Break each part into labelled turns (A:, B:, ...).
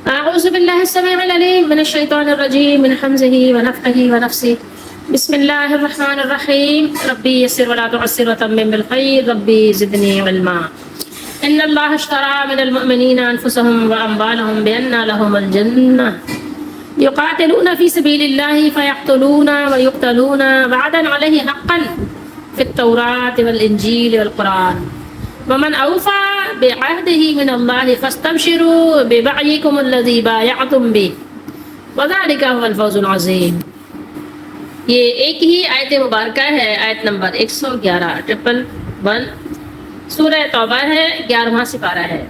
A: أعوذ بالله السميع العليم من الشيطان الرجيم من حمزه ونفخه ونفسه. بسم الله الرحمن الرحيم. ربي يسر ولا تعسر وتمم بالخير. ربي زدني علما. إن الله اشترى من المؤمنين أنفسهم وأموالهم بأن لهم الجنة يقاتلون في سبيل الله فيقتلون ويقتلون وعدا عليه حقا في التوراة والإنجيل والقرآن ومن أوفى بعهده من الله فاستبشروا ببيعكم الذي بايعتم به وذلك هو الفوز العظيم. یہ ایک ہی آیت مبارکہ ہے، آیت نمبر 111 سورہ توبہ ہے، 11واں سپارہ ہے.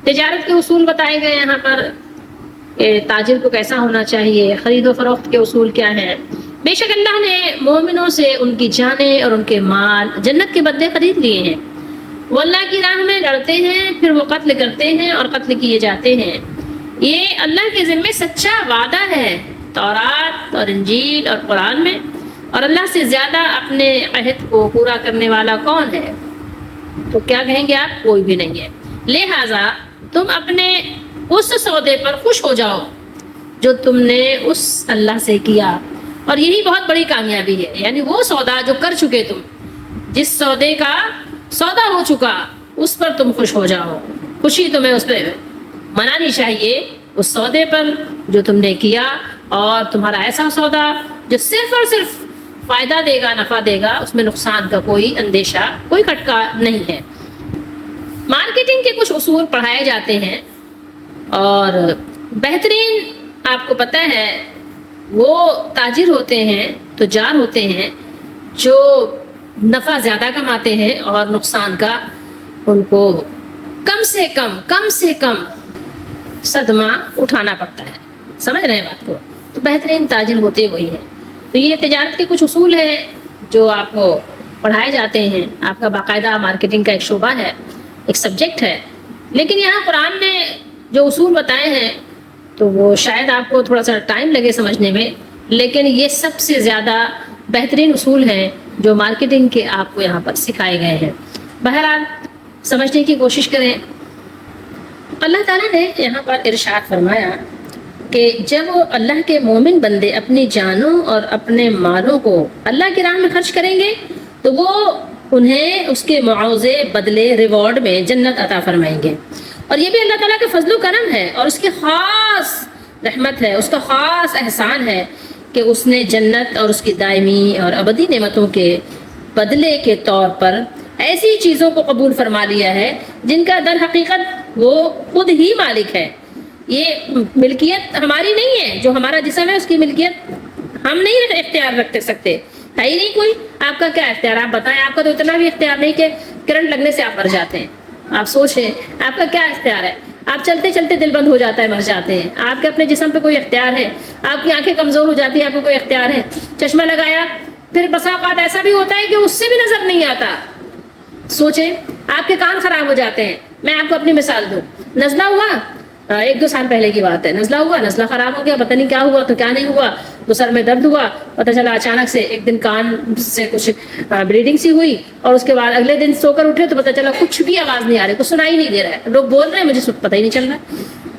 A: تجارت کے اصول بتائے گئے یہاں پر کہ تاجر کو کیسا ہونا چاہیے، خرید و فروخت کے اصول کیا ہیں. بے شک اللہ نے مومنوں سے ان کی جانیں اور ان کے مال جنت کے بدلے خرید لیے ہیں. وہ اللہ کی راہ میں لڑتے ہیں، پھر وہ قتل کرتے ہیں اور قتل کیے جاتے ہیں. یہ اللہ کے ذمے سچا وعدہ ہے تورات اور انجیل اور قرآن میں، اور اللہ سے زیادہ اپنے عہد کو پورا کرنے والا کون ہے؟ تو کیا کہیں گے آپ؟ کوئی بھی نہیں ہے. لہٰذا تم اپنے اس سودے پر خوش ہو جاؤ جو تم نے اس اللہ سے کیا، اور یہی بہت بڑی کامیابی ہے. یعنی وہ سودا جو کر چکے تم، جس سودے کا سودا ہو چکا، اس پر تم خوش ہو جاؤ. خوشی تمہیں اس پہ منانی چاہیے، اس سودے پر جو تم نے کیا، اور تمہارا ایسا سودا جو صرف اور صرف فائدہ دے گا، نفع دے گا، اس میں نقصان کا کوئی اندیشہ، کوئی کھٹکا نہیں ہے. مارکیٹنگ کے کچھ اصول پڑھائے جاتے ہیں، اور بہترین آپ کو پتہ ہے وہ تاجر ہوتے ہیں، تجار ہوتے ہیں جو نفع زیادہ کماتے ہیں اور نقصان کا ان کو کم سے کم صدمہ اٹھانا پڑتا ہے. سمجھ رہے ہیں بات کو؟ تو بہترین تاجر ہوتے وہی ہیں. تو یہ تجارت کے کچھ اصول ہیں جو آپ کو پڑھائے جاتے ہیں. آپ کا باقاعدہ مارکیٹنگ کا ایک شعبہ ہے، ایک سبجیکٹ ہے. لیکن یہاں قرآن نے جو اصول بتائے ہیں تو وہ شاید آپ کو تھوڑا سا ٹائم لگے سمجھنے میں، لیکن یہ سب سے زیادہ بہترین اصول ہیں جو مارکیٹنگ کے آپ کو یہاں پر سکھائے گئے ہیں. بہرحال سمجھنے کی کوشش کریں. اللہ تعالیٰ نے یہاں پر ارشاد فرمایا کہ جب اللہ کے مومن بندے اپنی جانوں اور اپنے مالوں کو اللہ کی راہ میں خرچ کریں گے تو وہ انہیں اس کے معاوضے بدلے ریوارڈ میں جنت عطا فرمائیں گے. اور یہ بھی اللہ تعالیٰ کا فضل و کرم ہے اور اس کی خاص رحمت ہے، اس کا خاص احسان ہے کہ اس نے جنت اور اس کی دائمی اور ابدی نعمتوں کے بدلے کے طور پر ایسی چیزوں کو قبول فرما لیا ہے جن کا در حقیقت وہ خود ہی مالک ہے. یہ ملکیت ہماری نہیں ہے، جو ہمارا جسم ہے اس کی ملکیت ہم نہیں اختیار رکھ سکتے، ہے ہی نہیں کوئی. آپ کا کیا اختیار؟ آپ بتائیں. آپ کا تو اتنا بھی اختیار نہیں کہ کرنٹ لگنے سے آپ مر جاتے ہیں. آپ سوچیں آپ کا کیا اختیار ہے؟ آپ چلتے چلتے دل بند ہو جاتا ہے، مر جاتے ہیں. آپ کے اپنے جسم پہ کوئی اختیار ہے؟ آپ کی آنکھیں کمزور ہو جاتی ہیں، آپ کو کوئی اختیار ہے؟ چشمہ لگایا، پھر بسا اوقات ایسا بھی ہوتا ہے کہ اس سے بھی نظر نہیں آتا. سوچیں آپ کے کان خراب ہو جاتے ہیں. میں آپ کو اپنی مثال دوں. نزلہ ہوا، 1-2 سال پہلے کی بات ہے. نزلہ ہوا، نزلہ خراب ہو گیا، پتہ نہیں کیا ہوا تو کیا نہیں ہوا. تو سر میں درد ہوا، پتہ چلا اچانک سے ایک دن کان سے کچھ بلیڈنگ سی ہوئی، اور اس کے بعد اگلے دن سو کر اٹھے تو پتہ چلا کچھ بھی آواز نہیں آ رہی، کچھ سنائی نہیں دے رہا ہے. لوگ بول رہے ہیں، مجھے پتہ ہی نہیں چل رہا.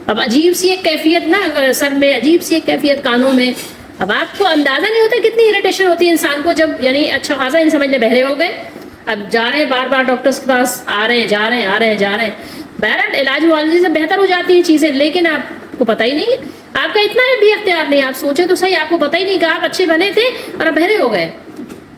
A: اب عجیب سی ایک کیفیت نا سر میں، عجیب سی ایک کیفیت کانوں میں. اب آپ کو اندازہ نہیں ہوتا کتنی اریٹیشن ہوتی ہے انسان کو جب یعنی اچھا خاصا ان سمجھ لیں بہرے ہو گئے. اب جا رہے ہیں بار بار ڈاکٹرس کے پاس، آ رہے ہیں جا رہے ہیں. بہرحال علاج معالجے سے بہتر ہو جاتی ہیں چیزیں، لیکن آپ کو پتہ ہی نہیں ہے. آپ کا اتنا بھی اختیار نہیں. آپ سوچیں تو صحیح، آپ کو پتہ ہی نہیں کہ آپ اچھے بنے تھے اور اب بہرے ہو گئے.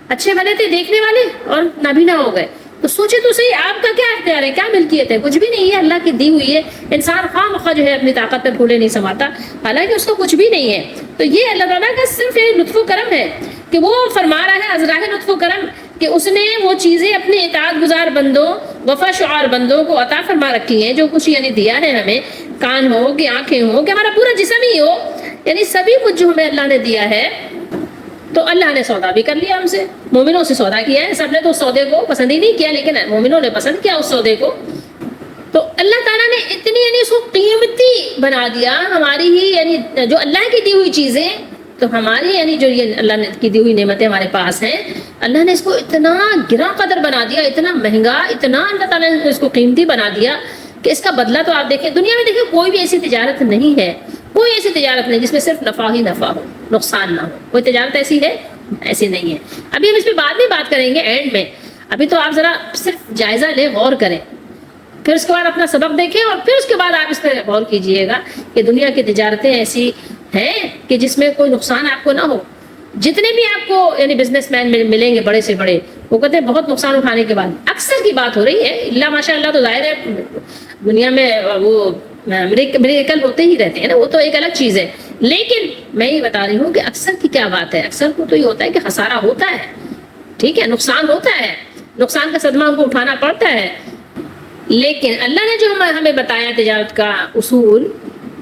A: اچھے بنے تھے دیکھنے والے اور نابینا ہو گئے. تو سوچے تو صحیح آپ کا کیا اختیار ہے، کیا ملکیت ہے؟ کچھ بھی نہیں ہے، اللہ کی دی ہوئی ہے. انسان خواہ مخواہ جو ہے اپنی طاقت پہ پھولے نہیں سماتا، حالانکہ اس کو کچھ بھی نہیں ہے. تو یہ اللہ تعالیٰ کا صرف لطف و کرم ہے کہ وہ فرما رہا ہے ازراہ لطف و کرم کہ اس نے وہ چیزیں اپنے اطاعت گزار بندوں، وفا شعار بندوں کو عطا فرما رکھی ہیں، جو کچھ یعنی دیا ہے ہمیں. کان ہو کہ آنکھیں ہو کہ ہمارا پورا جسم ہی ہو، یعنی سبھی کچھ جو ہمیں اللہ نے دیا ہے. تو اللہ نے سودا بھی کر لیا ہم سے، مومنوں سے سودا کیا ہے. سب نے تو سودے کو پسند ہی نہیں کیا، لیکن مومنوں نے پسند کیا اس سودے کو. تو اللہ تعالیٰ نے اتنی یعنی اس کو قیمتی بنا دیا ہماری ہی، یعنی جو اللہ کی دی ہوئی چیزیں، تو ہماری یعنی جو یہ اللہ کی دی ہوئی نعمتیں ہمارے پاس ہیں، اللہ نے اس کو اتنا گراں قدر بنا دیا، اتنا مہنگا، اتنا اللہ تعالیٰ نے اس کو قیمتی بنا دیا کہ اس کا بدلہ تو آپ دیکھیں دنیا میں، دیکھیں کوئی بھی ایسی تجارت نہیں ہے، کوئی ایسی تجارت نہیں جس میں صرف نفع ہی نفع ہو، نقصان نہ ہو. کوئی تجارت ایسی ہے؟ ایسی نہیں ہے. ابھی ہم اس پہ بعد میں بات کریں گے اینڈ میں. ابھی تو آپ ذرا صرف جائزہ لیں، غور کریں، پھر اس کے بعد اپنا سبق دیکھیں اور پھر اس کے بعد آپ اس پہ غور کیجئے گا کہ دنیا کی تجارتیں ایسی ہیں کہ جس میں کوئی نقصان آپ کو نہ ہو. جتنے بھی آپ کو یعنی بزنس مین ملیں گے بڑے سے بڑے، وہ کہتے ہیں بہت نقصان اٹھانے کے بعد، اکثر کی بات ہو رہی ہے، اللہ ماشاء اللہ تو ظاہر ہے دنیا میں وہ میریکل ہوتے ہی رہتے ہیں نا، وہ تو ایک الگ چیز ہے. لیکن میں یہ بتا رہی ہوں کہ اکثر کی کیا بات ہے، اکثر کو تو یہ ہوتا ہے کہ خسارہ ہوتا ہے، ٹھیک ہے، نقصان ہوتا ہے، نقصان کا صدمہ ہم کو اٹھانا پڑتا ہے. لیکن اللہ نے جو ہمیں بتایا تجارت کا اصول،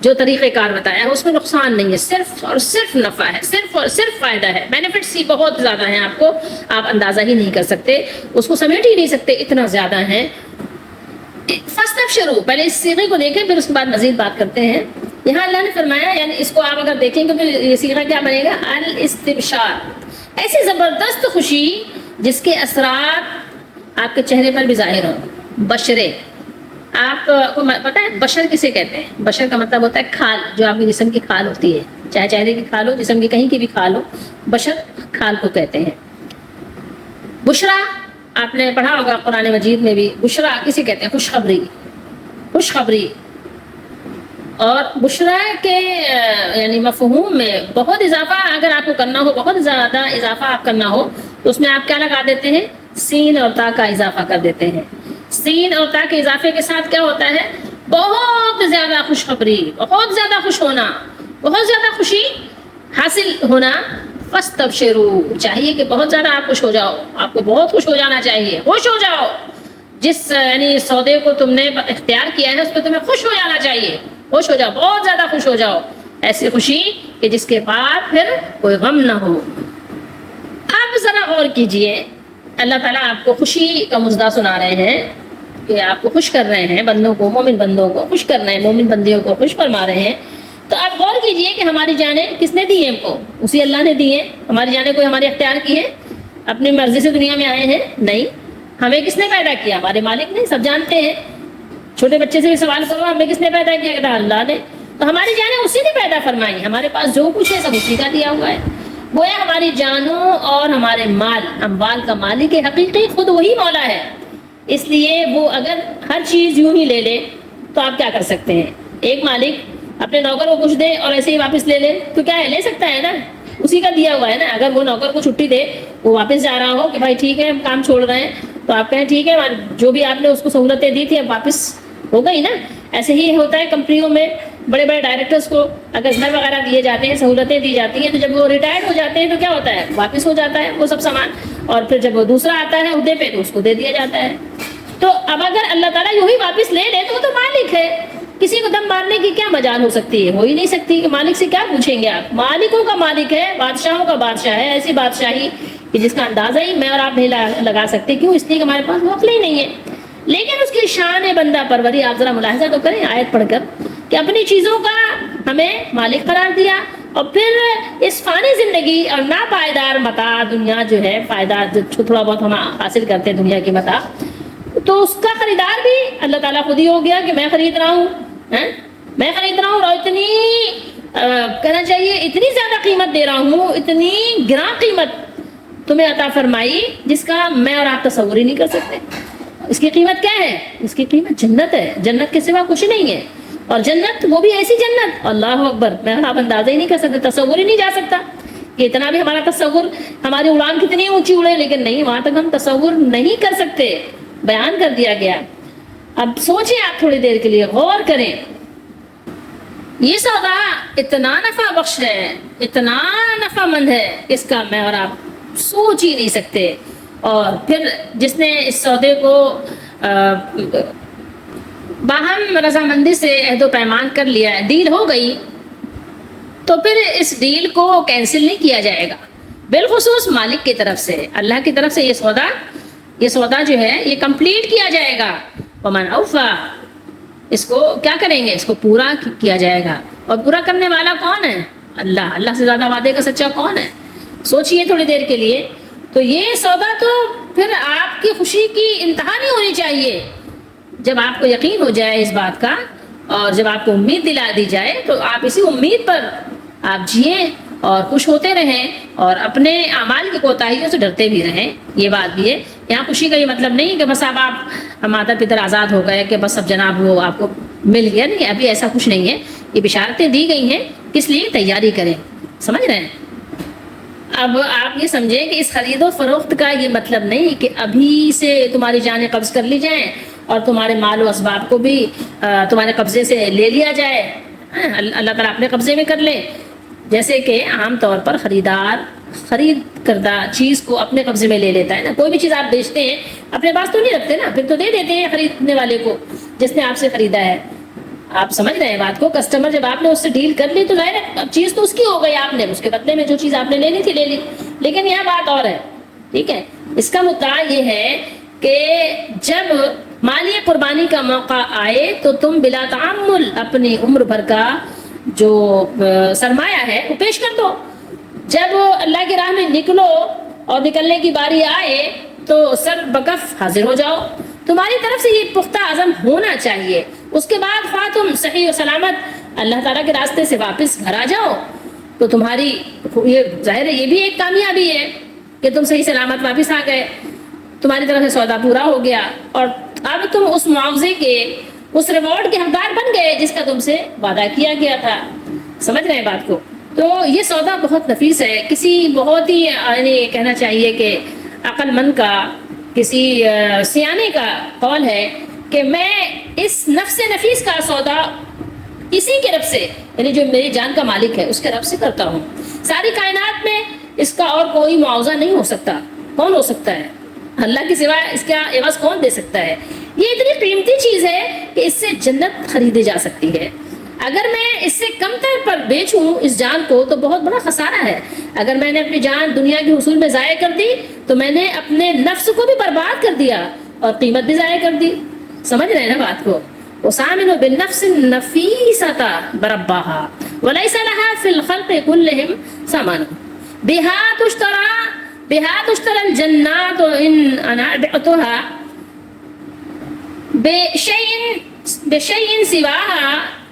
A: جو طریقہ کار بتایا ہے، اس میں نقصان نہیں ہے، صرف اور صرف نفع ہے، صرف اور صرف فائدہ ہے. بینیفٹس ہی بہت زیادہ ہیں، آپ کو آپ اندازہ ہی نہیں کر سکتے، اس کو سمیٹ ہی نہیں سکتے، اتنا زیادہ ہیں. فاستبشروا، پہلے اس صیغے کو دیکھیں پھر اس کے بعد مزید بات کرتے ہیں. یہاں اللہ نے فرمایا، یعنی اس کو آپ اگر دیکھیں گے تو یہ صیغہ کیا بنے گا؟ الاستبشار، ایسی زبردست خوشی جس کے اثرات آپ کے چہرے پر بھی ظاہر ہوں. بشرے، آپ کو پتہ ہے بشر کسے کہتے ہیں؟ بشر کا مطلب ہوتا ہے کھال، جو آپ کے جسم کی کھال ہوتی ہے، چاہے چہرے کی کھال ہو، جسم کی کہیں کی بھی کھال ہو، بشر کھال کو کہتے ہیں. بشرا، آپ نے پڑھا ہوگا قرآن مجید میں بھی، بشرا کسے کہتے ہیں؟ خوشخبری، خوشخبری. اور بشرا کے یعنی مفہوم میں بہت اضافہ اگر آپ کو کرنا ہو، بہت زیادہ اضافہ آپ کرنا ہو تو اس میں آپ کیا لگا دیتے ہیں؟ سین اور تا کا اضافہ کر دیتے ہیں. سین اور تا کے اضافے کے ساتھ کیا ہوتا ہے؟ بہت زیادہ خوشخبری، بہت زیادہ خوش ہونا، بہت زیادہ خوشی حاصل ہونا. فاستبشروا، چاہیے کہ بہت زیادہ آپ خوش ہو جاؤ، آپ کو بہت خوش ہو جانا چاہیے، خوش ہو جاؤ. جس یعنی سودے کو تم نے اختیار کیا ہے اس پہ تمہیں خوش ہو جانا چاہیے، خوش ہو جاؤ، بہت زیادہ خوش ہو جاؤ. ایسی خوشی کہ جس کے بعد پھر کوئی غم نہ ہو. آپ ذرا غور کیجئے، اللہ تعالیٰ آپ کو خوشی کا مژدہ سنا رہے ہیں کہ آپ کو خوش کر رہے ہیں، بندوں کو، مومن بندوں کو خوش کر رہے ہیں، مومن بندیوں کو خوش فرما رہے ہیں. تو آپ غور کیجئے کہ ہماری جانیں کس نے دی ہیں؟ ہم کو اسی اللہ نے دی ہیں. ہماری جانیں کوئی ہماری اختیار کی ہے؟ اپنی مرضی سے دنیا میں آئے ہیں؟ نہیں. ہمیں کس نے پیدا کیا؟ ہمارے مالک نے، سب جانتے ہیں. چھوٹے بچے سے بھی سوال کرو ہمیں کس نے پیدا کیا، کہتا اللہ نے. تو ہماری جانیں اسی نے پیدا فرمائی. ہمارے پاس جو کچھ ہے سب اسی کا دیا ہوا ہے. گویا ہماری جانوں اور ہمارے مال، اموال کا مالک حقیقی خود وہی مولا ہے. اس لیے وہ اگر ہر چیز یوں ہی لے لے تو آپ کیا کر سکتے ہیں؟ ایک مالک اپنے نوکر کو کچھ دے اور ایسے ہی واپس لے لے تو کیا ہے؟ لے سکتا ہے نا، اسی کا دیا ہوا ہے نا. اگر وہ نوکر کو چھٹی دے، وہ واپس جا رہا ہو کہ بھائی ٹھیک ہے ہم کام چھوڑ رہے ہیں، تو آپ کہیں ٹھیک ہے، جو بھی آپ نے اس کو سہولتیں دی تھی اب واپس ہو گئی نا. ایسے ہی ہوتا ہے کمپنیوں میں، بڑے بڑے ڈائریکٹرز کو اگر گھر وغیرہ دیے جاتے ہیں، سہولتیں دی جاتی ہیں، تو جب وہ ریٹائرڈ ہو جاتے ہیں تو کیا ہوتا ہے؟ واپس ہو جاتا ہے وہ سب سامان، اور پھر جب وہ دوسرا آتا ہے عہدے پہ تو اس کو دے دیا جاتا ہے. تو اب اگر اللہ تعالیٰ یوں ہی واپس لے لے تو وہ تو مالک ہے. کسی کو دم مارنے کی کیا مجال ہو سکتی ہے؟ ہو ہی نہیں سکتی. کہ مالک سے کیا پوچھیں گے آپ؟ مالکوں کا مالک ہے، بادشاہوں کا بادشاہ ہے. ایسی بادشاہی کہ جس کا اندازہ ہی میں اور آپ نہیں لگا سکتے. کیوں؟ اس لیے کہ ہمارے پاس عقل ہی نہیں ہے. لیکن اس کی شان بندہ پروری آپ ذرا ملاحظہ تو کریں آیت پڑھ کر کہ اپنی چیزوں کا ہمیں مالک قرار دیا، اور پھر اس فانی زندگی اور ناپائیدار متاع دنیا جو ہے، پائیدار جو تھوڑا بہت ہم حاصل کرتے ہیں دنیا کی متاع، تو اس کا خریدار بھی اللہ تعالیٰ خود ہی ہو گیا کہ میں خرید رہا ہوں، میں خرید رہا ہوں، اور اتنی کہنا چاہیے اتنی زیادہ قیمت دے رہا ہوں، اتنی گراں قیمت تمہیں عطا فرمائی جس کا میں اور آپ تصور ہی نہیں کر سکتے. اس کی قیمت کیا ہے؟ اس کی قیمت جنت ہے. جنت کے سوا کچھ نہیں ہے. اور جنت وہ بھی ایسی جنت، اللہ اکبر، میں آپ اندازہ ہی نہیں کر سکتے، تصور ہی نہیں جا سکتا کہ اتنا بھی ہمارا تصور، ہماری اڑان کتنی اونچی اڑے، لیکن نہیں، وہاں تک ہم تصور نہیں کر سکتے. بیان کر دیا گیا. اب سوچیں آپ تھوڑی دیر کے لیے، غور کریں. یہ سودا اتنا نفع بخش ہے، اتنا نفع مند ہے، اس کا میں اور آپ سوچ ہی نہیں سکتے. اور پھر جس نے اس سودے کو باہم رضامندی سے عہد و پیمان کر لیا ہے، ڈیل ہو گئی، تو پھر اس ڈیل کو کینسل نہیں کیا جائے گا. بالخصوص مالک کی طرف سے، اللہ کی طرف سے یہ سودا جو ہے یہ کمپلیٹ کیا جائے گا. ومن اوفا، اس کو کیا کریں گے؟ اس کو پورا کیا جائے گا. اور پورا کرنے والا کون ہے؟ اللہ. اللہ سے زیادہ وعدے کا سچا کون ہے؟ سوچئے تھوڑی دیر کے لیے. تو یہ سودا تو پھر آپ کی خوشی کی انتہا نہیں ہونی چاہیے جب آپ کو یقین ہو جائے اس بات کا اور جب آپ کو امید دلا دی جائے تو آپ اسی امید پر آپ جئیں اور خوش ہوتے رہیں اور اپنے اعمال کی کوتاہیوں سے ڈرتے بھی رہیں. یہ بات بھی ہے. یہاں خوشی کا یہ مطلب نہیں کہ بس اب آپ ماتا پتر آزاد ہو گئے کہ بس اب جناب وہ آپ کو مل گیا. نہیں, ابھی ایسا کچھ نہیں ہے. یہ بشارتیں دی گئی ہیں, کس لیے؟ تیاری کریں. سمجھ رہے ہیں؟ اب آپ یہ سمجھیں کہ اس خرید و فروخت کا یہ مطلب نہیں کہ ابھی سے تمہاری جانیں قبض کر لی جائیں اور تمہارے مال و اسباب کو بھی تمہارے قبضے سے لے لیا جائے. اللہ تعالیٰ اپنے قبضے میں کر لے. جیسے کہ عام طور پر خریدار خرید کردہ چیز کو اپنے قبضے میں لے لیتا ہے نا. کوئی بھی چیز آپ بیچتے ہیں اپنے پاس تو نہیں رکھتے نا, پھر تو دے دیتے ہیں خریدنے والے کو جس نے آپ سے خریدا ہے. آپ سمجھ رہے ہیں بات کو؟ کسٹمر جب آپ نے اس سے ڈیل کر لی تو ظاہر ہے چیز تو اس کی ہو گئی, آپ نے اس کے بدلے میں جو چیز آپ نے لینی تھی لے لی. لیکن یہاں بات اور ہے. ٹھیک ہے, اس کا مدعا یہ ہے کہ جب مالی قربانی کا موقع آئے تو تم بلا تعمل اپنی عمر بھر کا جو سرمایہ ہے وہ پیش کر دو. جب اللہ کی راہ میں نکلو اور نکلنے کی باری آئے تو سر بکف حاضر ہو جاؤ. تمہاری طرف سے یہ پختہ عزم ہونا چاہیے. اس کے بعد خواہ تم صحیح و سلامت اللہ تعالیٰ کے راستے سے واپس گھر آ جاؤ تو تمہاری یہ ظاہر ہے یہ بھی ایک کامیابی ہے کہ تم صحیح سلامت واپس آ گئے, تمہاری طرف سے سودا پورا ہو گیا اور اب تم اس معاوضے کے اس ریوارڈ کے حقدار بن گئے جس کا تم سے وعدہ کیا گیا تھا. سمجھ رہے ہیں بات کو؟ تو یہ سودا بہت نفیس ہے. کسی بہت ہی یعنی کہنا چاہیے کہ عقل مند کا, کسی سیانے کا قول ہے کہ میں اس نفس نفیس کا سودا اسی کے رب سے, یعنی جو میری جان کا مالک ہے اس کے رب سے کرتا ہوں. ساری کائنات میں اس کا اور کوئی معاوضہ نہیں ہو سکتا. کون ہو سکتا ہے؟ اللہ کے سوا اس کا عوض کون دے سکتا ہے؟ یہ اتنی قیمتی چیز ہے کہ اس سے جنت خریدی جا سکتی ہے. اگر میں اس سے کم تر پر بیچوں اس جان کو تو بہت بڑا خسارہ ہے. اگر میں نے اپنی جان دنیا کے حصول میں ضائع کر دی تو میں نے اپنے نفس کو بھی برباد کر دیا اور قیمت بھی ضائع کر دی. سمجھ رہے ہیں نا بات کو؟ وَسَامِنُ بِالنَّفْسِ النَّفِيسَةَ بَرَبَّهَا وَلَيْسَ لَهَا فِي الْخَلْقِ كُلِّهِمْ ثَمَنٌ بِهَا تُشْتَرَى الْجَنَّاتُ إِنْ أَنَعْبِعْتُهَا بِشَيْءٍ سِوَاهَا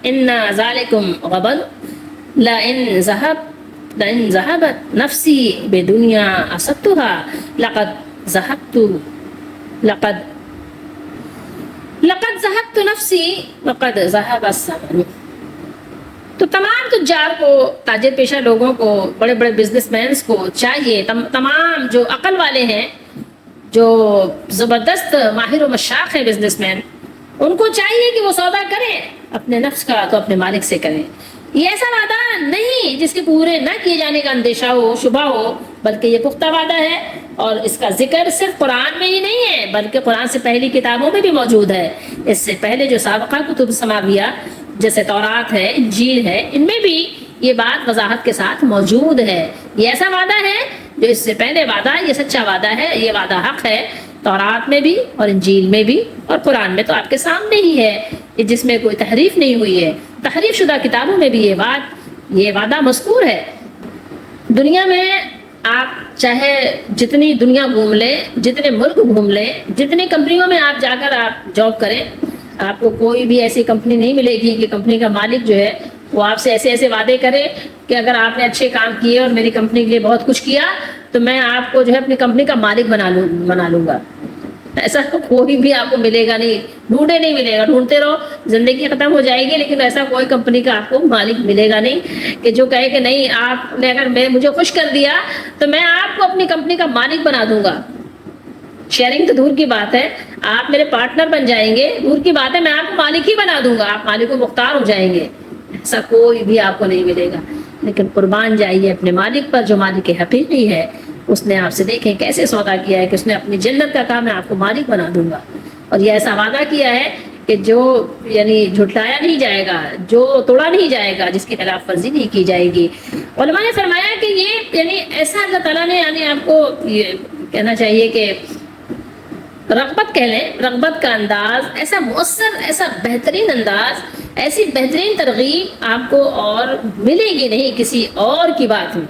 A: إِنَّ ذَلِكُمْ غَبَنٌ لَئِنْ ذَهَبَتْ نَفْسِي بِدُنْيَا أَصَبْتُهَا لقد ذهبت نفسی وقد ذهب الثمن. تو تمام تجار کو, تاجر پیشہ لوگوں کو, بڑے بڑے بزنس مینس کو چاہیے, تمام جو عقل والے ہیں, جو زبردست ماہر و مشاق ہیں بزنس مین, ان کو چاہیے کہ وہ سودا کریں اپنے نفس کا تو اپنے مالک سے کریں. یہ ایسا وعدہ نہیں جس کے پورے نہ کیے جانے کا اندیشہ ہو, شبہ ہو, بلکہ یہ پختہ وعدہ ہے اور اس کا ذکر صرف قرآن میں ہی نہیں ہے بلکہ قرآن سے پہلی کتابوں میں بھی موجود ہے. اس سے پہلے جو سابقہ کتب سماویہ جیسے تورات ہے, انجیل ہے, ان میں بھی یہ بات وضاحت کے ساتھ موجود ہے. یہ ایسا وعدہ ہے جو اس سے پہلے وعدہ ہے, یہ سچا وعدہ ہے, یہ وعدہ حق ہے. تورات میں بھی اور انجیل میں بھی اور قرآن میں تو آپ کے سامنے ہی ہے, جس میں کوئی تحریف نہیں ہوئی ہے. تحریف شدہ کتابوں میں بھی یہ وعدہ مذکور ہے. دنیا میں آپ چاہے جتنی دنیا گھوم لیں, جتنے ملک گھوم لیں, جتنی کمپنیوں میں آپ جا کر آپ جاب کریں, آپ کو کوئی بھی ایسی کمپنی نہیں ملے گی کہ کمپنی کا مالک جو ہے وہ آپ سے ایسے وعدے کرے کہ اگر آپ نے اچھے کام کیے اور میری کمپنی کے لیے بہت کچھ کیا تو میں آپ کو جو ہے اپنی کمپنی کا مالک بنا لوں گا. ایسا کوئی بھی آپ کو ملے گا نہیں, ڈھونڈے نہیں ملے گا, ڈھونڈتے رہو زندگی ختم ہو جائے گی, لیکن ایسا کوئی کمپنی کا آپ کو مالک ملے گا نہیں کہ جو کہے کہ نہیں آپ نے اگر مجھے خوش کر دیا تو میں آپ کو اپنی کمپنی کا مالک بنا دوں گا. شیئرنگ تو دور کی بات ہے, آپ میرے پارٹنر بن جائیں گے, دور کی بات ہے میں آپ کو مالک ہی بنا دوں گا, آپ مالک و مختار ہو جائیں گے. ایسا کوئی بھی آپ کو نہیں ملے گا. لیکن قربان جائیے اپنے مالک پر جو مالک حقیقی ہے. اس نے آپ سے دیکھیں کیسے سودا کیا ہے کہ اس نے اپنی جنت کا کہا میں آپ کو مالک بنا دوں گا, اور یہ ایسا وعدہ کیا ہے کہ جو یعنی جھٹلایا نہیں جائے گا, جو توڑا نہیں جائے گا, جس کی خلاف ورزی نہیں کی جائے گی. علماء نے فرمایا کہ یہ یعنی ایسا اللہ تعالیٰ نے یعنی آپ کو یہ کہنا چاہیے کہ رغبت کہہ لیں, رغبت کا انداز ایسا مؤثر, ایسا بہترین انداز, ایسی بہترین ترغیب آپ کو اور ملے گی نہیں کسی اور کی بات میں.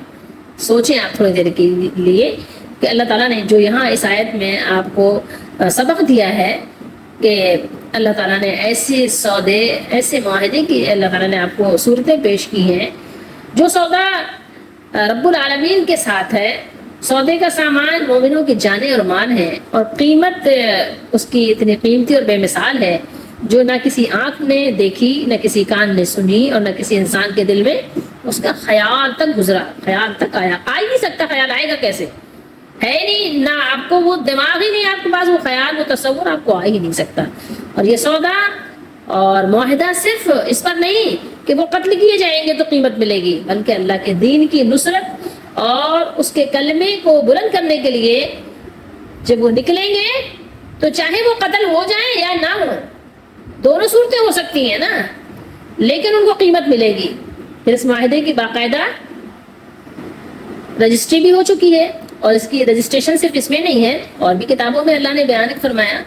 A: سوچیں آپ تھوڑی دیر کے لیے کہ اللہ تعالیٰ نے جو یہاں اس آیت میں آپ کو سبق دیا ہے کہ اللہ تعالیٰ نے ایسے سودے، ایسے معاہدے کی اللہ تعالیٰ نے آپ کو صورتیں پیش کی ہیں جو سودا رب العالمین کے ساتھ ہے. سودے کا سامان مومنوں کی جانیں اور مال ہے، اور قیمت اس کی اتنی قیمتی اور بے مثال ہے جو نہ کسی آنکھ نے دیکھی، نہ کسی کان نے سنی، اور نہ کسی انسان کے دل میں اس کا خیال تک گزرا، خیال تک آیا. آ ہی نہیں سکتا، خیال آئے گا کیسے؟ ہے نہیں، نہ آپ کو وہ دماغ ہی نہیں، آپ کے پاس وہ خیال، وہ تصور آپ کو آ ہی نہیں سکتا. اور یہ سودا اور معاہدہ صرف اس پر نہیں کہ وہ قتل کیے جائیں گے تو قیمت ملے گی، بلکہ اللہ کے دین کی نصرت اور اس کے کلمے کو بلند کرنے کے لیے جب وہ نکلیں گے تو چاہے وہ قتل ہو جائیں یا نہ ہو، دونوں صورتیں ہو سکتی ہیں نا، لیکن ان کو قیمت ملے گی. پھر اس معاہدے کی باقاعدہ رجسٹری بھی ہو چکی ہے، اور اس کی رجسٹریشن صرف اس میں نہیں ہے، اور بھی کتابوں میں اللہ نے بیان فرمایا.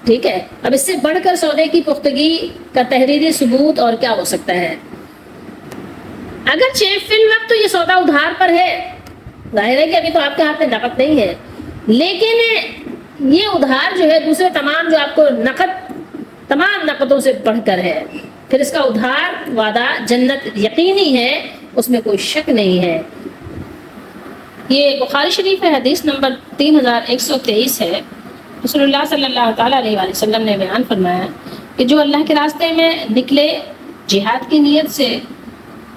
A: ٹھیک ہے، اب اس سے بڑھ کر سودے کی پختگی کا تحریری ثبوت اور کیا ہو سکتا ہے؟ اگرچہ فی الوقت تو یہ سودا ادھار پر ہے، ظاہر ہے کہ ابھی تو آپ کے ہاتھ میں نقد نہیں ہے، لیکن یہ ادھار جو ہے دوسرے تمام جو آپ کو نقد، تمام نقدوں سے بڑھ کر ہے. پھر اس کا ادھار وعدہ جنت یقینی ہے، اس میں کوئی شک نہیں ہے. یہ بخاری شریف ہے، حدیث نمبر 3123 ہے. رسول اللہ صلی اللہ تعالیٰ علیہ وآلہ وسلم نے بیان فرمایا کہ جو اللہ کے راستے میں نکلے، جہاد کی نیت سے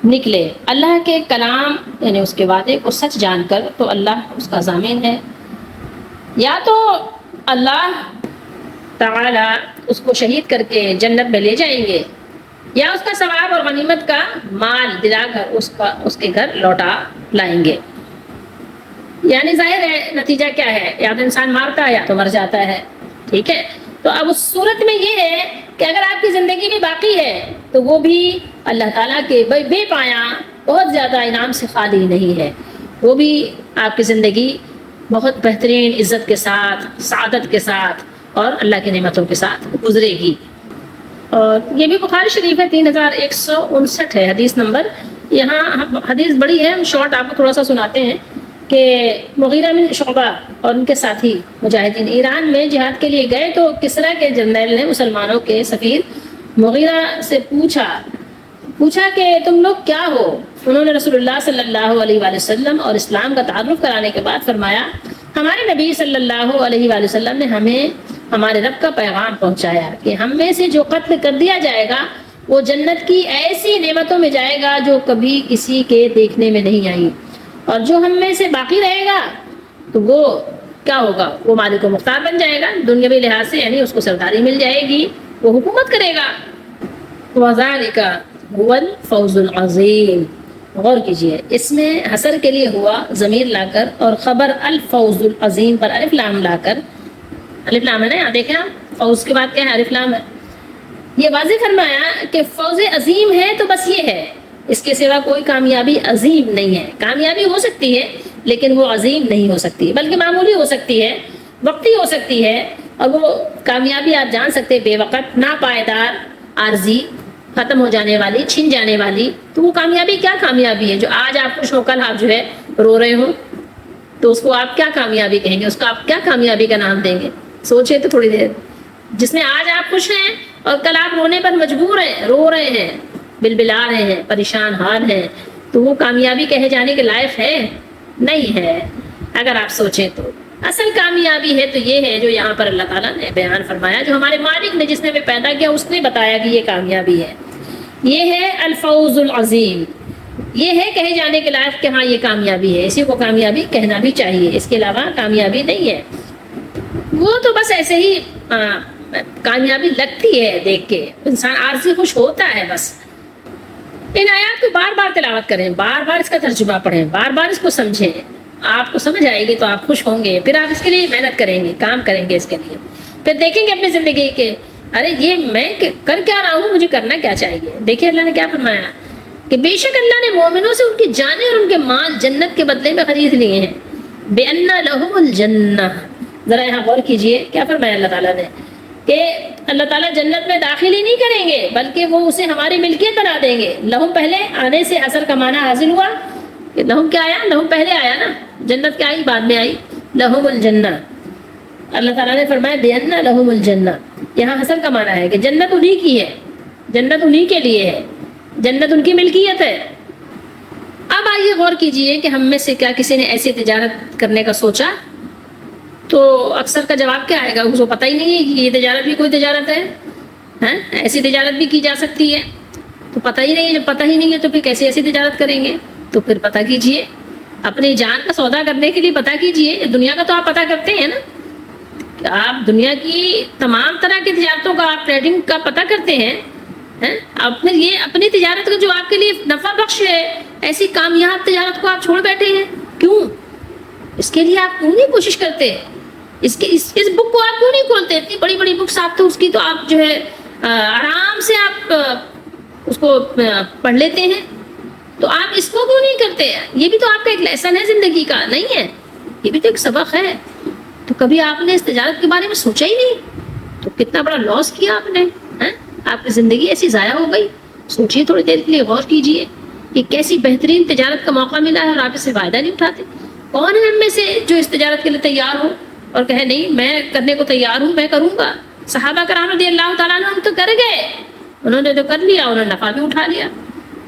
A: نکلے، اللہ کے کلام یعنی اس کے وعدے کو سچ جان کر، تو اللہ اس کا ضامن ہے. یا تو اللہ تعالیٰ اس کو شہید کر کے جنت میں لے جائیں گے، یا اس کا ثواب اور غنیمت کا مال دلا کر اس کے گھر لوٹا لائیں گے. یعنی ظاہر ہے نتیجہ کیا ہے، یا تو انسان مارتا ہے یا تو مر جاتا ہے. ٹھیک ہے، تو اب اس صورت میں یہ ہے کہ اگر آپ کی زندگی بھی باقی ہے تو وہ بھی اللہ تعالیٰ کے بے پایا بہت زیادہ انعام سے خالی نہیں ہے، وہ بھی آپ کی زندگی بہت بہترین عزت کے ساتھ، سعادت کے ساتھ اور اللہ کی نعمتوں کے ساتھ گزرے گی. اور یہ بھی بخاری شریف ہے، 3159 ہے حدیث نمبر. یہاں حدیث بڑی ہے، ہم شارٹ آپ کو تھوڑا سا سناتے ہیں کہ مغیرہ بن شعبہ اور ان کے ساتھی مجاہدین ایران میں جہاد کے لیے گئے تو کسریٰ کے جنرل نے مسلمانوں کے سفیر مغیرہ سے پوچھا کہ تم لوگ کیا ہو؟ انہوں نے رسول اللہ صلی اللہ علیہ وآلہ وسلم اور اسلام کا تعارف کرانے کے بعد فرمایا، ہمارے نبی صلی اللہ علیہ وآلہ وسلم نے ہمیں ہمارے رب کا پیغام پہنچایا کہ ہم میں سے جو قتل کر دیا جائے گا وہ جنت کی ایسی نعمتوں میں جائے گا جو کبھی کسی کے دیکھنے میں نہیں آئی، اور جو ہم میں سے باقی رہے گا تو وہ کیا ہوگا، وہ مالک و مختار بن جائے گا دنیاوی لحاظ سے، یعنی اس کو سرداری مل جائے گی، وہ حکومت کرے گا. وَذَلِكَ هُوَ الْفَوْزُ الْعَظِيمُ. غور کیجئے، اس میں حسر کے لیے ہوا ضمیر لا کر اور خبر الفوز العظیم پر الف لام لا کر، الف لام ہے نا، یہاں دیکھیں آپ، فوز کے بعد کیا ہے، الف لام ہے. یہ واضح فرمایا کہ فوز عظیم ہے تو بس یہ ہے، اس کے سوا کوئی کامیابی عظیم نہیں ہے. کامیابی ہو سکتی ہے لیکن وہ عظیم نہیں ہو سکتی، بلکہ معمولی ہو سکتی ہے، وقتی ہو سکتی ہے، اور وہ کامیابی آپ جان سکتے بے وقت، ناپائیدار، عارضی، ختم ہو جانے والی، چھن جانے والی. تو وہ کامیابی کیا کامیابی ہے جو آج آپ خوش ہو کل آپ جو ہے رو رہے ہو، تو اس کو آپ کیا کامیابی کہیں گے، اس کو آپ کیا کامیابی کا نام دیں گے؟ سوچے تو تھوڑی دیر. جس میں آج آپ خوش ہیں اور کل آپ رونے پر مجبور ہیں، رو رہے ہیں، بلبلا رہے ہیں، پریشان حال ہیں، تو وہ کامیابی کہے جانے کے لائق ہے؟ نہیں ہے. اگر آپ سوچیں تو اصل کامیابی ہے تو یہ ہے جو یہاں پر اللہ تعالیٰ نے بیان فرمایا، جو ہمارے مالک نے، جس نے ہمیں پیدا کیا، اس نے بتایا کہ یہ کامیابی ہے. یہ ہے الفوز العظیم، یہ ہے کہے جانے کے لائق کہ ہاں یہ کامیابی ہے، اسی کو کامیابی کہنا بھی چاہیے، اس کے علاوہ کامیابی نہیں ہے. وہ تو بس ایسے ہی کامیابی لگتی ہے، دیکھ کے انسان عارضی خوش ہوتا ہے. بس ان آیات کو بار بار تلاوت کریں، بار بار اس کا ترجمہ پڑھیں، بار بار اس کو سمجھیں، آپ کو سمجھ آئے گی تو آپ خوش ہوں گے، پھر آپ اس کے لیے محنت کریں گے، کام کریں گے اس کے لیے، پھر دیکھیں گے اپنی زندگی کے ارے یہ میں کر کیا رہا ہوں، مجھے کرنا کیا چاہیے. دیکھیں اللہ نے کیا فرمایا کہ بے شک اللہ نے مومنوں سے ان کی جانیں اور ان کے مال جنت کے بدلے میں خرید لیے ہیں. بِأَنَّ لَهُمُ الْجَنَّةَ. ذرا یہاں غور کیجئے کیا فرمایا اللہ تعالیٰ نے کہ اللہ تعالیٰ جنت میں داخل ہی نہیں کریں گے بلکہ وہ اسے ہماری ملکیت بنا دیں گے. لہم پہلے آنے سے اثر کا معنی حاصل ہوا کہ لہم کیا آیا، لہم پہلے آیا نا، جنت کیا آئی بعد میں آئی. لہم الجنہ، اللہ تعالیٰ نے فرمایا بِأَنَّ لَهُمُ الْجَنَّةُ، یہاں حسن کا معنی ہے کہ جنت انہی کی ہے، جنت انہی کے لیے ہے، جنت ان کی ملکیت ہے۔ اب آئیے غور کیجئے کہ ہم میں سے کیا کسی نے ایسی تجارت کرنے کا سوچا؟ تو اکثر کا جواب کیا آئے گا؟ اس کو پتہ ہی نہیں ہے کہ یہ تجارت بھی کوئی تجارت ہے، ایسی تجارت بھی کی جا سکتی ہے، تو پتہ ہی نہیں ہے۔ جب پتہ ہی نہیں ہے تو پھر کیسے ایسی تجارت کریں گے؟ تو پھر پتہ کیجئے، اپنی جان کا سودا کرنے کے لیے پتہ کیجئے۔ دنیا کا تو آپ پتہ کرتے ہیں نا، آپ دنیا کی تمام طرح کی تجارتوں کا، آپ ٹریڈنگ کا پتہ کرتے ہیں، اب پھر یہ اپنی تجارت کا جو آپ کے لیے نفع بخش ہے، ایسی کامیاب تجارت کو آپ چھوڑ بیٹھے ہیں، کیوں؟ اس کے لیے آپ کیوں نہیں کوشش کرتے؟ اس بک کو آپ کیوں نہیں کھولتے؟ اتنی بڑی بڑی بکس آپ تو اس کی تو آپ جو ہے آرام سے آپ اس کو پڑھ لیتے ہیں، تو آپ اس کو کیوں نہیں کرتے؟ یہ بھی تو آپ کا ایک لیسن ہے زندگی کا، نہیں ہے؟ یہ بھی تو ایک سبق ہے۔ تو کبھی آپ نے اس تجارت کے بارے میں سوچا ہی نہیں، تو کتنا بڑا لاس کیا آپ نے، آپ کی زندگی ایسی ضائع ہو گئی۔ سوچیے تھوڑی دیر کے لیے، غور کیجیے کہ کیسی بہترین تجارت کا موقع ملا ہے اور آپ اس سے فائدہ نہیں اٹھاتے۔ کون ہے ہم میں سے جو اس تجارت کے لیے تیار ہو اور کہے نہیں میں کرنے کو تیار ہوں، میں کروں گا؟ صحابہ کرام رضی اللہ تعالیٰ عنہ تو کر گئے، انہوں نے تو کر لیا، انہوں نے نفع بھی اٹھا لیا،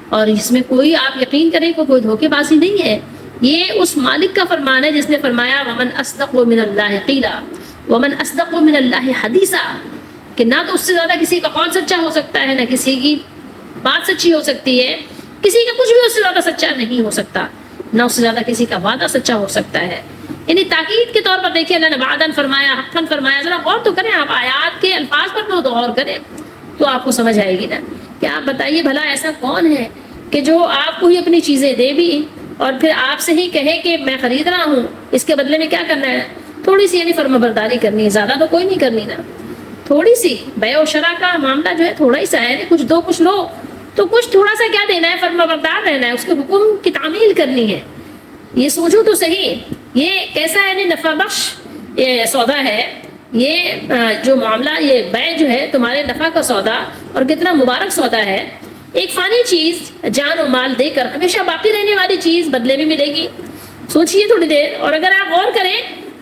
A: اور اس میں کوئی آپ یقین کریں کہ کوئی دھوکے بازی نہیں ہے۔ یہ اس مالک کا فرمان ہے جس نے فرمایا وَمَنْ أَصْدَقُ مِنَ اللَّهِ قِيلًا وَمَنْ أَصْدَقُ مِنَ اللَّهِ حَدِيثًا، کہ نہ تو اس سے زیادہ کسی کا قول سچا ہو سکتا ہے، نہ کسی کی بات سچی ہو سکتی ہے، کسی کا کچھ بھی اس سے زیادہ سچا نہیں ہو سکتا، نہ اس سے زیادہ کسی کا وعدہ سچا ہو سکتا ہے۔ یعنی تاکید کے طور پر دیکھیں، اللہ نے وعدن فرمایا، حقن فرمایا، ذرا غور تو کریں، آپ آیات کے الفاظ پر تو غور کریں تو آپ کو سمجھ آئے گی نا کہ آپ بتائیے بھلا ایسا کون ہے کہ جو آپ کو ہی اپنی چیزیں دے بھی اور پھر آپ سے ہی کہے کہ میں خرید رہا ہوں، اس کے بدلے میں کیا کرنا ہے؟ تھوڑی سی یعنی فرما برداری کرنی ہے، زیادہ تو کوئی نہیں کرنی نا، تھوڑی سی۔ بیع و شرع کا معاملہ جو ہے تھوڑا ہی سا ہے، کچھ دو کچھ لو، تو کچھ تھوڑا سا کیا دینا ہے؟ فرما بردار رہنا ہے، اس کے حکم کی تعمیل کرنی ہے۔ یہ سوچو تو صحیح، یہ کیسا یعنی نفع بخش یہ سودا ہے، یہ جو معاملہ، یہ بیع جو ہے تمہارے نفع کا سودا، اور کتنا مبارک سودا ہے۔ ایک فانی چیز جان و مال دے کر ہمیشہ باقی رہنے والی چیز بدلے میں ملے گی۔ سوچئے تھوڑی دیر، اور اگر آپ غور کریں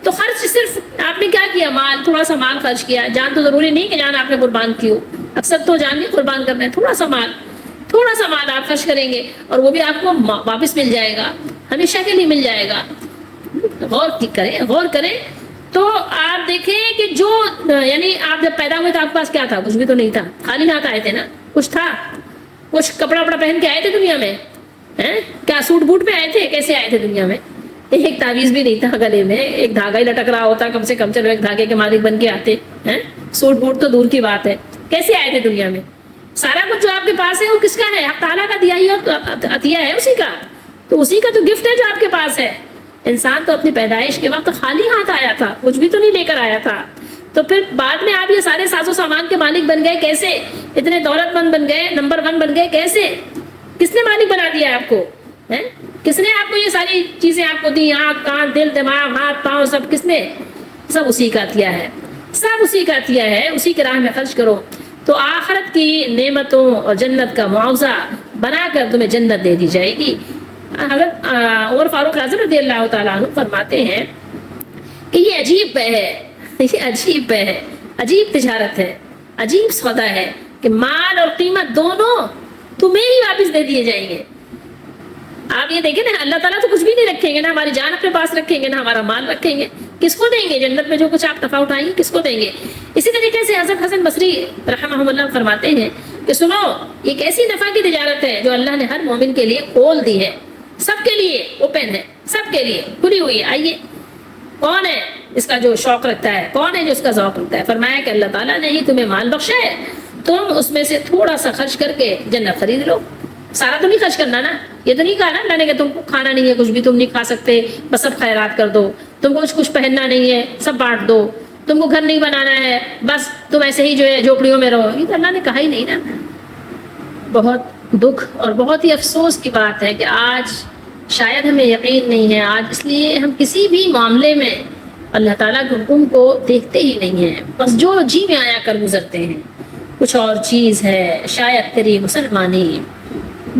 A: تو خرچ صرف آپ نے کیا کیا؟ مال، تھوڑا سا مال خرچ کیا۔ جان تو ضروری نہیں کہ جان آپ نے قربان کی ہو، اکثر تو جان نہیں قربان کرنا ہے، تھوڑا سا مال آپ خرچ کریں گے اور وہ بھی آپ کو واپس مل جائے گا، ہمیشہ کے لیے مل جائے گا۔ غور کریں تو آپ دیکھیں کہ جو یعنی آپ جب پیدا ہوئے تو آپ کے پاس کیا تھا؟ کچھ بھی تو نہیں تھا، خالی ہاتھ آئے تھے نا، کچھ تھا؟ کچھ کپڑا وپڑا پہن کے آئے تھے دنیا میں؟ کیا سوٹ بوٹ پہ آئے تھے؟ کیسے آئے تھے دنیا میں؟ ایک تعویذ بھی نہیں تھا گلے میں، ایک دھاگا ہی لٹک رہا ہوتا کم سے کم، چلو ایک دھاگے کے مالک بن کے آتے، سوٹ بوٹ تو دور کی بات ہے، کیسے آئے تھے دنیا میں؟ سارا کچھ جو آپ کے پاس ہے وہ کس کا ہے؟ حق تعالیٰ کا دیا ہی عطیہ ہے، اسی کا، تو اسی کا تو گفٹ ہے جو آپ کے پاس ہے۔ انسان تو اپنی پیدائش کے وقت خالی ہاتھ آیا تھا، کچھ بھی تو نہیں لے کر آیا تھا، تو پھر بعد میں آپ یہ سارے ساز و سامان کے مالک بن گئے کیسے؟ اتنے دولت مند بن گئے، نمبر 1 بن گئے کیسے؟ کس نے مالک بنا دیا آپ کو؟ کس نے آپ کو یہ ساری چیزیں آپ کو دی؟ آنکھ، کان، دل، دماغ، ہاتھ، پاؤں، سب کس نے؟ سب اسی کا عطیہ ہے، سب اسی کا عطیہ ہے، اسی کی راہ میں خرچ کرو تو آخرت کی نعمتوں اور جنت کا معاوضہ بنا کر تمہیں جنت دے دی جائے گی۔ حضرت عمر فاروق اعظم رضی اللہ تعالیٰ عنہ فرماتے ہیں کہ یہ عجیب بے ہے، یہ عجیب بے ہے، عجیب تجارت ہے، عجیب سودا ہے کہ مال اور قیمت دونوں تمہیں ہی واپس دے دیے جائیں گے۔ آپ یہ دیکھیں نا، اللہ تعالیٰ تو کچھ بھی نہیں رکھیں گے، نہ ہماری جان اپنے پاس رکھیں گے، نہ ہمارا مال رکھیں گے، کس کو دیں گے؟ جنت میں جو کچھ آپ نفع اٹھائیں گے کس کو دیں گے؟ اسی طریقے سے حضرت حسن بصری رحمہ اللہ فرماتے ہیں کہ سنو، یہ کیسی نفع کی تجارت ہے جو اللہ نے ہر مومن کے لیے کھول دی ہے، سب کے لیے اوپن ہے، سب کے لیے کھلی ہوئی ہے۔ آئیے، کون ہے اس کا جو شوق رکھتا ہے؟ کون ہے جو اس کا ذوق رکھتا ہے؟ فرمایا کہ اللہ تعالیٰ نے ہی تمہیں مال بخشا ہے، تم اس میں سے تھوڑا سا خرچ کر کے جنت خرید لو۔ سارا تو نہیں خرچ کرنا نا، یہ تو نہیں کہا نا اللہ نے کہ تم کو کھانا نہیں ہے، کچھ بھی تم نہیں کھا سکتے، بس سب خیرات کر دو، تم کو کچھ پہننا نہیں ہے سب بانٹ دو، تم کو گھر نہیں بنانا ہے بس تم ایسے ہی جو ہے جھوپڑیوں میں رہو، یہ تو اللہ نے کہا ہی نہیں نا۔ بہت دکھ اور بہت ہی افسوس کی بات ہے کہ آج شاید ہمیں یقین نہیں ہے، آج اس لیے ہم کسی بھی معاملے میں اللہ تعالیٰ کے حکم کو دیکھتے ہی نہیں ہیں، بس جو جی میں آیا کر گزرتے ہیں۔ کچھ اور چیز ہے شاید تیری مسلمانی،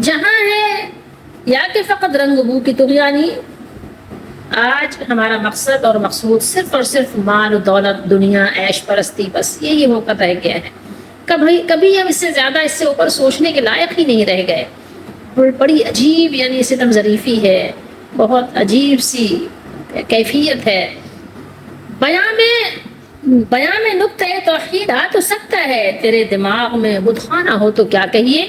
A: جہاں ہے یا کہ فقط رنگ بو کی طغیانی، آج ہمارا مقصد اور مقصود صرف اور صرف مال و دولت، دنیا، عیش پرستی، بس یہی موقع رہ گیا ہے۔ کبھی ہم اس سے زیادہ، اس سے اوپر سوچنے کے لائق ہی نہیں رہ گئے۔ بڑی عجیب یعنی ستم ظریفی ہے، بہت عجیب سی کیفیت ہے۔ بیان میں نقطۂ توحید آ تو سکتا ہے، تیرے دماغ میں بت خانہ ہو تو کیا کہیے،